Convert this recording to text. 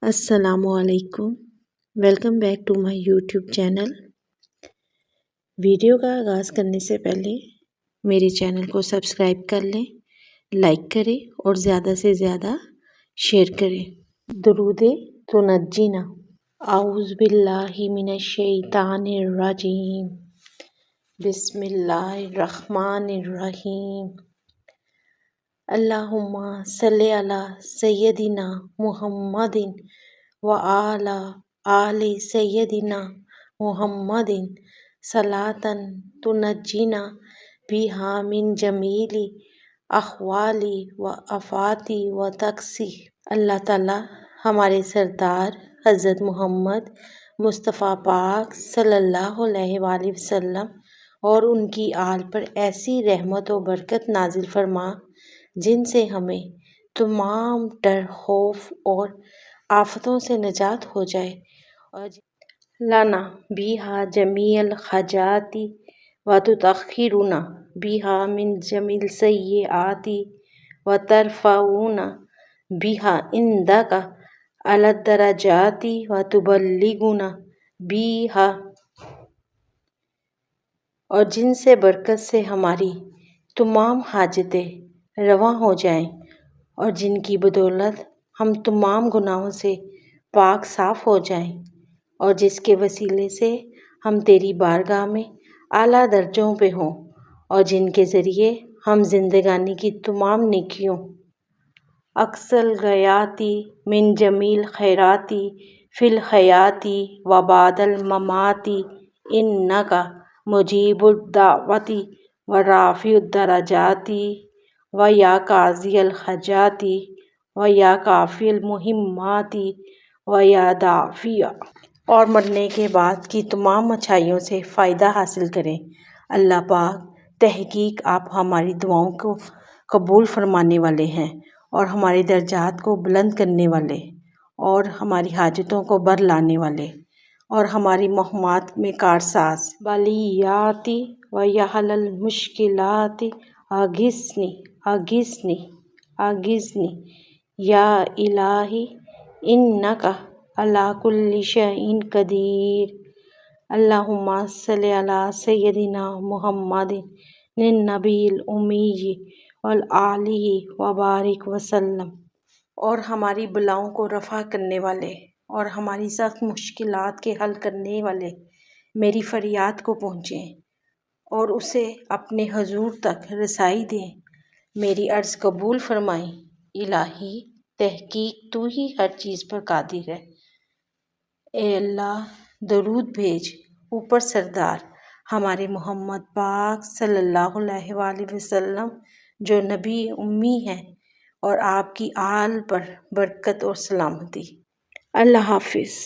अस्सलामु अलैकुम। Welcome back to my YouTube channel. Video का आगाज़ करने से पहले मेरे चैनल को सब्सक्राइब कर लें, लाइक करें और ज़्यादा से ज़्यादा शेयर करें। दुरूदे तुनज्जीना आऊज़ु बिल्लाहि मिनश शैतानिर रजीम बिस्मिल्लाहिर रहमानिर रहीम। अल्लाहुम्मा सल्लि अला सय्यदिना मुहम्मदिन व आला आले सय्यदिना मुहम्मदिन सलातन तुनज्जीना बिहा मिन जमीली अहवाली व आफाती व तक्सी। अल्लाह ताला हमारे सरदार हज़रत मोहम्मद मुस्तफ़ा पाक सल्लल्लाहु अलैहि वसल्लम और उनकी आल पर ऐसी रहमत व बरकत नाजिल फरमा जिनसे हमें तमाम डर खौफ और आफतों से निजात हो जाए, और लाना बिहा जमील खजाती व तुतखिरुना बिहा मिन जमील सय्याती व तरफ़ऊना बिहा इंदका अला दरजाती व तुबल्लिगुना बिहा, और जिनसे बरकत से हमारी तमाम हाजतें रवा हो जाएं और जिनकी बदौलत हम तमाम गुनाहों से पाक साफ़ हो जाएं, और जिसके वसीले से हम तेरी बारगाह में आला दर्जों पे हों, और जिनके ज़रिए हम जिंदगानी की तमाम नेकियों अक्सल गयाती मिन जमील खैराती फिल हयाती व बादल ममाती इन्नका मुजीबुद दावती व राफ़िउद दरजाती व या काज़ियल हजाती व या काफ़िल मुहिम्माती व या दाफ़िया, और मरने के बाद की तमाम अच्छाइयों से फ़ायदा हासिल करें। अल्लाह पाक, तहकीक आप हमारी दुआओं को कबूल फरमाने वाले हैं और हमारे दर्जात को बुलंद करने वाले और हमारी हाजतों को बर लाने वाले और हमारी महमात में कारसाज बलियाती व यहलल मुश्किलाती आगिस्नी आगिस्नी आगिस्नी या इलाही इन्नका अला कुल्ली शैइन कदीर। अल्लाहुम्मा सल्लि अला सय्यदिना मुहम्मदिन नबील उम्मी वल आलिहि व बारिक वसल्लम। और हमारी बलाओं को रफ़ा करने वाले और हमारी सख्त मुश्किलात के हल करने वाले मेरी फरियाद को पहुँचें और उसे अपने हजूर तक रसाई दें। मेरी अर्ज़ कबूल फरमाएं। इलाही, तहकीक तू ही हर चीज़ पर कादिर है। ए अल्लाह, दरूद भेज ऊपर सरदार हमारे मोहम्मद पाक सल्लल्लाहु अलैहि वसल्लम जो नबी उम्मी हैं, और आपकी आल पर बरकत और सलामती। अल्लाह हाफिज़।